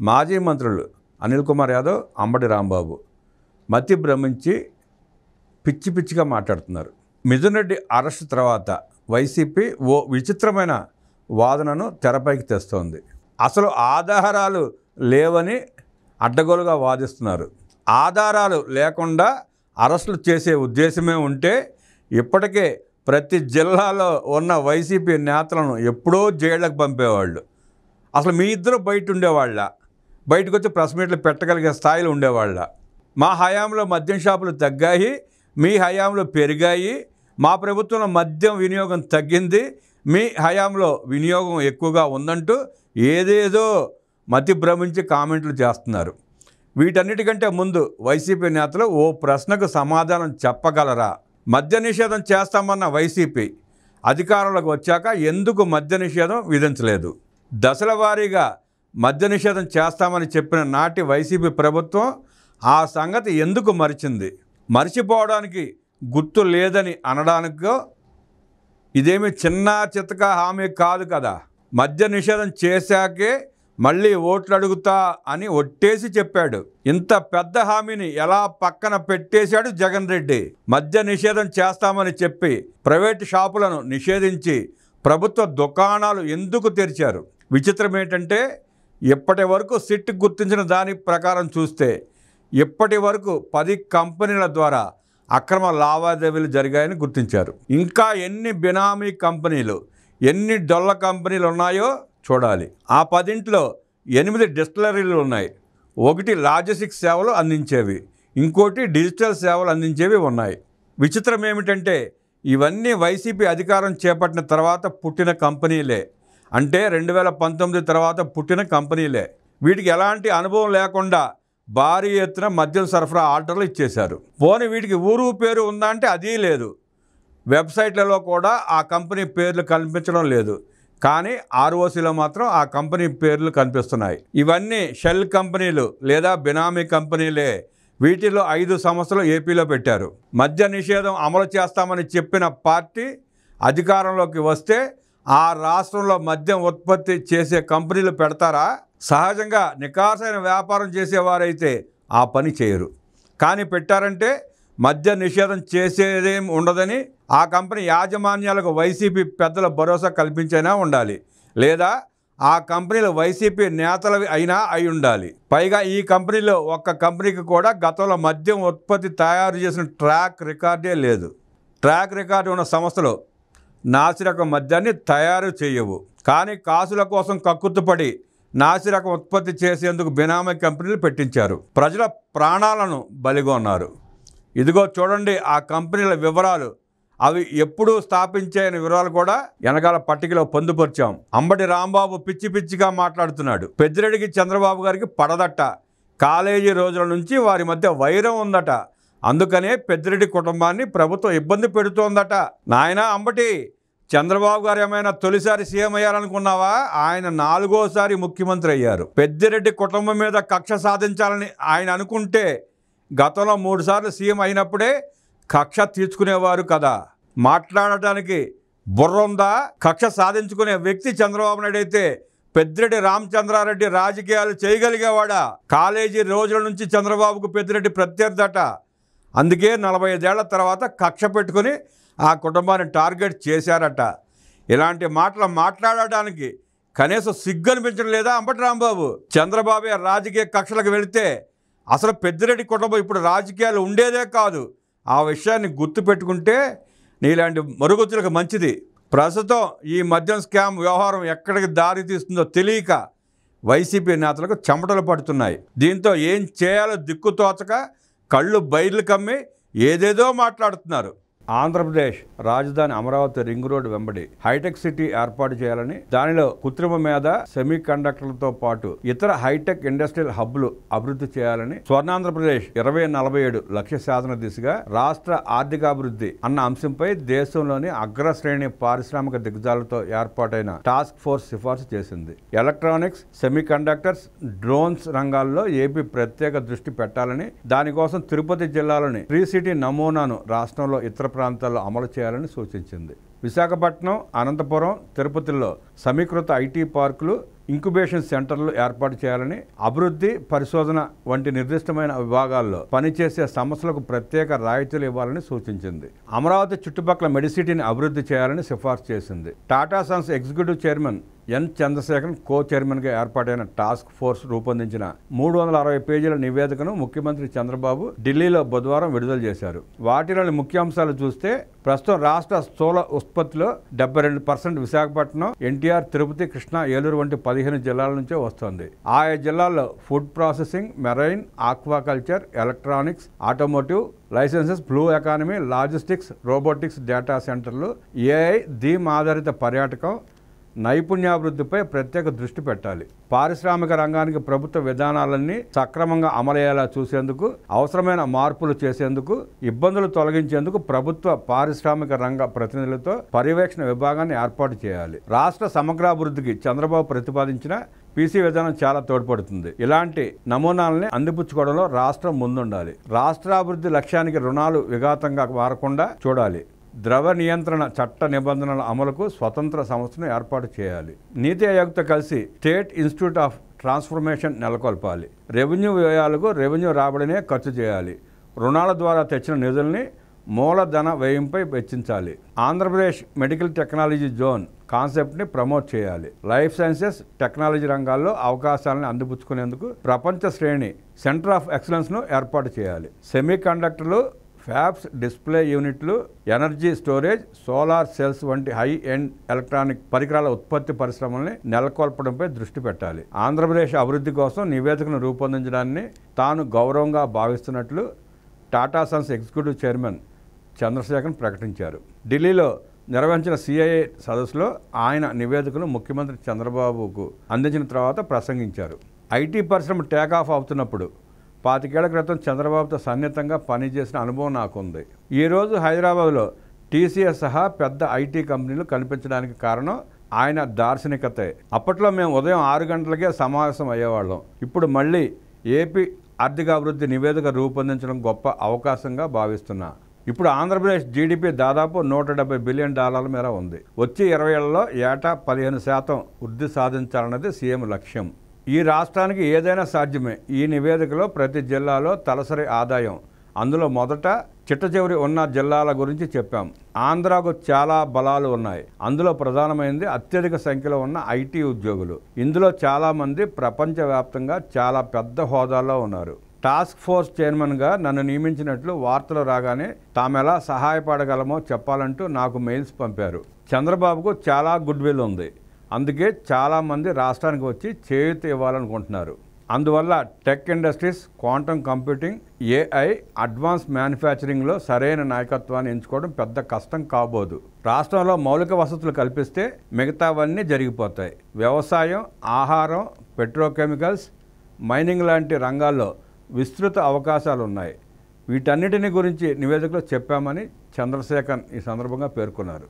మాజీ మంత్రులు అనిల్ కుమార్ యాదవ్, అంబటి రాంబాబు మతి భ్రమించి పిచ్చి పిచ్చిగా మాట్లాడుతున్నారు. మిథున్ రెడ్డి అరెస్ట్ తర్వాత వైసీపీ ఓ విచిత్రమైన వాదనను తెరపైకి తెస్తోంది. అసలు ఆధారాలు లేవని అడ్డగోలుగా వాదిస్తున్నారు. ఆధారాలు లేకుండా అరెస్టులు చేసే ఉద్దేశమే ఉంటే ఇప్పటికే ప్రతి జిల్లాలో ఉన్న వైసీపీ నేతలను ఎప్పుడో జైళ్ళకు పంపేవాళ్ళు. అసలు మీ ఇద్దరు బయట ఉండేవాళ్ళ, బయటకు వచ్చి ప్రెస్ మీట్లు పెట్టగలిగే స్థాయిలో ఉండేవాళ్ళ. మా హయాంలో మద్యం షాపులు తగ్గాయి, మీ హయాంలో పెరిగాయి, మా ప్రభుత్వంలో మద్యం వినియోగం తగ్గింది, మీ హయాంలో వినియోగం ఎక్కువగా ఉందంటూ ఏదేదో మతి భ్రమించి కామెంట్లు చేస్తున్నారు. వీటన్నిటికంటే ముందు వైసీపీ నేతలు ఓ ప్రశ్నకు సమాధానం చెప్పగలరా? మద్య నిషేధం చేస్తామన్న వైసీపీ అధికారంలోకి వచ్చాక ఎందుకు మద్య నిషేధం విధించలేదు? దశల వారీగా మద్య నిషేధం చేస్తామని చెప్పిన నాటి వైసీపీ ప్రభుత్వం ఆ సంగతి ఎందుకు మరిచింది? మర్చిపోవడానికి గుర్తు లేదని అనడానికో ఇదేమి చిన్న చితక హామీ కాదు కదా. మద్య నిషేధం చేశాకే మళ్ళీ ఓట్లు అడుగుతా అని ఒట్టేసి చెప్పాడు. ఇంత పెద్ద హామీని ఎలా పక్కన పెట్టేశాడు జగన్ రెడ్డి? మద్య నిషేధం చేస్తామని చెప్పి ప్రైవేటు షాపులను నిషేధించి ప్రభుత్వ దుకాణాలు ఎందుకు తెరిచారు? విచిత్రం ఏంటంటే ఇప్పటి వరకు సిట్ గుర్తించిన దాని ప్రకారం చూస్తే ఇప్పటి వరకు 10 కంపెనీల ద్వారా అక్రమ లావాదేవీలు జరిగాయని గుర్తించారు. ఇంకా ఎన్ని బినామీ కంపెనీలు, ఎన్ని డొల్ల కంపెనీలు ఉన్నాయో చూడాలి. ఆ 10లో 8 డిస్టిలరీలు ఉన్నాయి. 1 లాజిస్టిక్స్ సేవలు అందించేవి, ఇంకోటి డిజిటల్ సేవలు అందించేవి ఉన్నాయి. విచిత్రం ఏమిటంటే ఇవన్నీ వైసీపీ అధికారం చేపట్టిన తర్వాత పుట్టిన కంపెనీలే. అంటే 2019 తర్వాత పుట్టిన కంపెనీలే. వీటికి ఎలాంటి అనుభవం లేకుండా భారీ ఎత్తున మద్యం సరఫరా ఆర్డర్లు ఇచ్చేశారు. పోనీ వీటికి ఊరు పేరు ఉందా అంటే అదీ లేదు. వెబ్సైట్లలో కూడా ఆ కంపెనీ పేర్లు కనిపించడం లేదు. కానీ ఆర్ఓసీలో మాత్రం ఆ కంపెనీ పేర్లు కనిపిస్తున్నాయి. ఇవన్నీ షెల్ కంపెనీలు లేదా బినామీ కంపెనీలే. వీటిలో 5 సంస్థలు ఏపీలో పెట్టారు. మద్య నిషేధం అమలు చేస్తామని చెప్పిన పార్టీ అధికారంలోకి వస్తే ఆ రాష్ట్రంలో మద్యం ఉత్పత్తి చేసే కంపెనీలు పెడతారా? సహజంగా నికార్సైన వ్యాపారం చేసేవారైతే ఆ పని చేయరు. కానీ పెట్టారంటే మద్య నిషేధం చేసేదేం ఉండదని ఆ కంపెనీ యాజమాన్యాలకు వైసీపీ పెద్దల భరోసా కల్పించైనా ఉండాలి. లేదా ఆ కంపెనీలు వైసీపీ నేతలవి అయినా అయి ఉండాలి. పైగా ఈ కంపెనీలో ఒక్క కంపెనీకి కూడా గతంలో మద్యం ఉత్పత్తి తయారు చేసిన ట్రాక్ రికార్డే లేదు. ట్రాక్ రికార్డు ఉన్న సంస్థలు నాసిరకం మద్యాన్ని తయారు చేయవు. కానీ కాసుల కోసం కక్కుర్తిపడి నాసిరకం ఉత్పత్తి చేసేందుకు బినామీ కంపెనీలు పెట్టించారు. ప్రజల ప్రాణాలను బలిగొన్నారు. ఇదిగో చూడండి ఆ కంపెనీల వివరాలు. అవి ఎప్పుడు స్థాపించాయని వివరాలు కూడా వెనకాల పట్టికలో పొందుపరిచాం. అంబటి రాంబాబు పిచ్చి పిచ్చిగా మాట్లాడుతున్నాడు. పెద్దిరెడ్డికి చంద్రబాబు గారికి పడదట. కాలేజీ రోజుల నుంచి వారి మధ్య వైరం ఉందట. అందుకనే పెద్దిరెడ్డి కుటుంబాన్ని ప్రభుత్వం ఇబ్బంది పెడుతోందట. నాయనా అంబటి, చంద్రబాబు గారు ఏమైనా తొలిసారి సీఎం అయ్యారనుకున్నావా? ఆయన 4వ ముఖ్యమంత్రి అయ్యారు. పెద్దిరెడ్డి కుటుంబం మీద కక్ష సాధించాలని ఆయన అనుకుంటే గతంలో 3 సార్లు సీఎం అయినప్పుడే కక్ష తీర్చుకునేవారు కదా. మాట్లాడటానికి బుర్ర ఉందా? కక్ష సాధించుకునే వ్యక్తి చంద్రబాబు నాయుడు అయితే పెద్దిరెడ్డి రామచంద్రారెడ్డి రాజకీయాలు చేయగలిగేవాడా? కాలేజీ రోజుల నుంచి చంద్రబాబుకు పెద్దిరెడ్డి ప్రత్యర్థట. అందుకే 45 ఏళ్ల తర్వాత కక్ష పెట్టుకుని ఆ కుటుంబాన్ని టార్గెట్ చేశారట. ఇలాంటి మాటలు మాట్లాడటానికి కనీసం సిగ్గు అనిపించడం లేదా అంబటి రాంబాబు? చంద్రబాబే రాజకీయ కక్షలకు వెళితే అసలు పెద్దిరెడ్డి కుటుంబం ఇప్పుడు రాజకీయాలు ఉండేదే కాదు. ఆ విషయాన్ని గుర్తుపెట్టుకుంటే నీలాంటి మరుగుతులకు మంచిది. ప్రస్తుతం ఈ మద్యం స్కామ్ వ్యవహారం ఎక్కడికి దారి తీస్తుందో తెలియక వైసీపీ నేతలకు చెమటలు పడుతున్నాయి. దీంతో ఏం చేయాలో దిక్కుతోచక కళ్ళు బయర్లు కమ్మి ఏదేదో మాట్లాడుతున్నారు. ఆంధ్రప్రదేశ్ రాజధాని అమరావతి రింగ్ రోడ్ వెంబడి హైటెక్ సిటీ ఏర్పాటు చేయాలని, దానిలో కృత్రిమ మేధ, సెమీ కండక్టర్లతో పాటు ఇతర హైటెక్ ఇండస్ట్రియల్ హబ్లు అభివృద్ధి చేయాలని స్వర్ణాంధ్రప్రదేశ్ 2047 లక్ష్య సాధన దిశగా రాష్ట్ర ఆర్థికాభివృద్ధి అన్న అంశంపై దేశంలోని అగ్రశ్రేణి పారిశ్రామిక దిగ్గజాలతో ఏర్పాటైన టాస్క్ ఫోర్స్ సిఫార్సు చేసింది. ఎలక్ట్రానిక్స్, సెమీ కండక్టర్స్, డ్రోన్స్ రంగాల్లో ఏపీ ప్రత్యేక దృష్టి పెట్టాలని, దానికోసం తిరుపతి జిల్లాలోని ట్రీ సిటీ నమూనాను రాష్ట్రంలో ఇతర ప్రాంతాల్లో అమలు చేయాలని సూచించింది. విశాఖపట్నం, అనంతపురం, తిరుపతిలో సమీకృత ఐటీ పార్కులు, ఇంక్యుబేషన్ సెంటర్లు ఏర్పాటు చేయాలని, అభివృద్ధి, పరిశోధన వంటి నిర్దిష్టమైన విభాగాల్లో పనిచేసే సంస్థలకు ప్రత్యేక రాయితీలు ఇవ్వాలని సూచించింది. అమరావతి చుట్టుపక్కల మెడిసిటీని అభివృద్ధి చేయాలని సిఫార్సు చేసింది. Tata sons executive chairman N Chandrasekaran co చైర్మన్గా ఏర్పాటైన టాస్క్ ఫోర్స్ రూపొందించిన 360 పేజీల నివేదికను ముఖ్యమంత్రి చంద్రబాబు ఢిల్లీలో బుధవారం విడుదల చేశారు. వాటిలోని ముఖ్యాంశాలు చూస్తే ప్రస్తుతం రాష్ట్ర స్థూల ఉత్పత్తిలో 72% విశాఖపట్నం, ఎన్టీఆర్, తిరుపతి, కృష్ణా, ఏలూరు వంటి 15 జిల్లాల నుంచే వస్తోంది. ఆయా జిల్లాల్లో food processing, marine, aquaculture, electronics, automotive, licences, blue economy, logistics, robotics, data సెంటర్లు, ఏఐ, థీమ్ ఆధారిత పర్యాటకం, నైపుణ్యాభివృద్ధిపై ప్రత్యేక దృష్టి పెట్టాలి. పారిశ్రామిక రంగానికి ప్రభుత్వ విధానాలన్నీ సక్రమంగా అమలయ్యేలా చూసేందుకు, అవసరమైన మార్పులు చేసేందుకు, ఇబ్బందులు తొలగించేందుకు ప్రభుత్వ పారిశ్రామిక రంగ ప్రతినిధులతో పర్యవేక్షణ విభాగాన్ని ఏర్పాటు చేయాలి. రాష్ట్ర సమగ్రాభివృద్ధికి చంద్రబాబు ప్రతిపాదించిన పీసీ విధానం చాలా తోడ్పడుతుంది. ఇలాంటి నమూనాలని అందిపుచ్చుకోవడంలో రాష్ట్రం ముందుండాలి. రాష్ట్రాభివృద్ధి లక్ష్యానికి రుణాలు విఘాతంగా మారకుండా చూడాలి. ద్రవ నియంత్రణ చట్ట నిబంధనల అమలుకు స్వతంత్ర సంస్థను ఏర్పాటు చేయాలి. నీతి ఆయోగ్తో కలిసి స్టేట్ ఇన్స్టిట్యూట్ ఆఫ్ ట్రాన్స్ఫర్మేషన్ నెలకొల్పాలి. రెవెన్యూ వ్యయాలకు రెవెన్యూ రాబడినే ఖర్చు చేయాలి. రుణాల ద్వారా తెచ్చిన నిధుల్ని మూలధన వ్యయంపై వెచ్చించాలి. ఆంధ్రప్రదేశ్ మెడికల్ టెక్నాలజీ జోన్ కాన్సెప్ట్ని ప్రమోట్ చేయాలి. లైఫ్ సైన్సెస్, టెక్నాలజీ రంగాల్లో అవకాశాలను అందిపుచ్చుకునేందుకు ప్రపంచ శ్రేణి సెంటర్ ఆఫ్ ఎక్సలెన్స్ను ఏర్పాటు చేయాలి. సెమీ కండక్టర్లు, ఫ్యాబ్స్, డిస్ప్లే యూనిట్లు, ఎనర్జీ స్టోరేజ్, సోలార్ సెల్స్ వంటి హై ఎండ్ ఎలక్ట్రానిక్ పరికరాల ఉత్పత్తి పరిశ్రమల్ని నెలకొల్పడంపై దృష్టి పెట్టాలి. ఆంధ్రప్రదేశ్ అభివృద్ధి కోసం నివేదికను రూపొందించడాన్ని తాను గౌరవంగా భావిస్తున్నట్లు Tata sons executive chairman Chandrasekaran ప్రకటించారు. ఢిల్లీలో నిర్వహించిన సిఐఏ సదస్సులో ఆయన నివేదికను ముఖ్యమంత్రి చంద్రబాబుకు అందించిన తర్వాత ప్రసంగించారు. ఐటీ పరిశ్రమ టేకాఫ్ అవుతున్నప్పుడు 25 ఏళ్ల క్రితం చంద్రబాబుతో సన్నిహితంగా పనిచేసిన అనుభవం నాకుంది. ఈరోజు హైదరాబాద్లో టీసీఎస్ సహా పెద్ద ఐటీ కంపెనీలు కనిపించడానికి కారణం ఆయన దార్శనికతే. అప్పట్లో మేము ఉదయం 6 గంటలకే సమావేశం అయ్యేవాళ్ళం. ఇప్పుడు మళ్ళీ ఏపీ ఆర్థికాభివృద్ధి నివేదిక రూపొందించడం గొప్ప అవకాశంగా భావిస్తున్నా. ఇప్పుడు ఆంధ్రప్రదేశ్ జీడిపి దాదాపు $170 బిలియన్ మేర ఉంది. వచ్చే 20 ఏళ్లలో ఏటా 15% వృద్ధి సాధించాలన్నది సీఎం లక్ష్యం. ఈ రాష్ట్రానికి ఏదైనా సాధ్యమే. ఈ నివేదికలో ప్రతి జిల్లాలో తలసరి ఆదాయం, అందులో మొదట చిట్టచివరి ఉన్న జిల్లాల గురించి చెప్పాం. ఆంధ్రాకు చాలా బలాలు ఉన్నాయి. అందులో ప్రధానమైనది అత్యధిక సంఖ్యలో ఉన్న ఐటీ ఉద్యోగులు. ఇందులో చాలామంది ప్రపంచవ్యాప్తంగా చాలా పెద్ద హోదాల్లో ఉన్నారు. టాస్క్ ఫోర్స్ చైర్మన్గా నన్ను నియమించినట్లు వార్తలు రాగానే తామెలా సహాయపడగలమో చెప్పాలంటూ నాకు మెయిల్స్ పంపారు. చంద్రబాబుకు చాలా గుడ్ విల్ ఉంది. అందుకే చాలామంది రాష్ట్రానికి వచ్చి చేయూత ఇవ్వాలనుకుంటున్నారు. అందువల్ల tech industries, quantum computing, AI, advance మ్యానుఫ్యాక్చరింగ్లో సరైన నాయకత్వాన్ని ఎంచుకోవడం పెద్ద కష్టం కాబోదు. రాష్ట్రంలో మౌలిక వసతులు కల్పిస్తే మిగతావన్నీ జరిగిపోతాయి. వ్యవసాయం, ఆహారం, పెట్రోకెమికల్స్, మైనింగ్ లాంటి రంగాల్లో విస్తృత అవకాశాలు ఉన్నాయి. వీటన్నిటిని గురించి నివేదికలో చెప్పామని చంద్రశేఖరన్ ఈ సందర్భంగా పేర్కొన్నారు.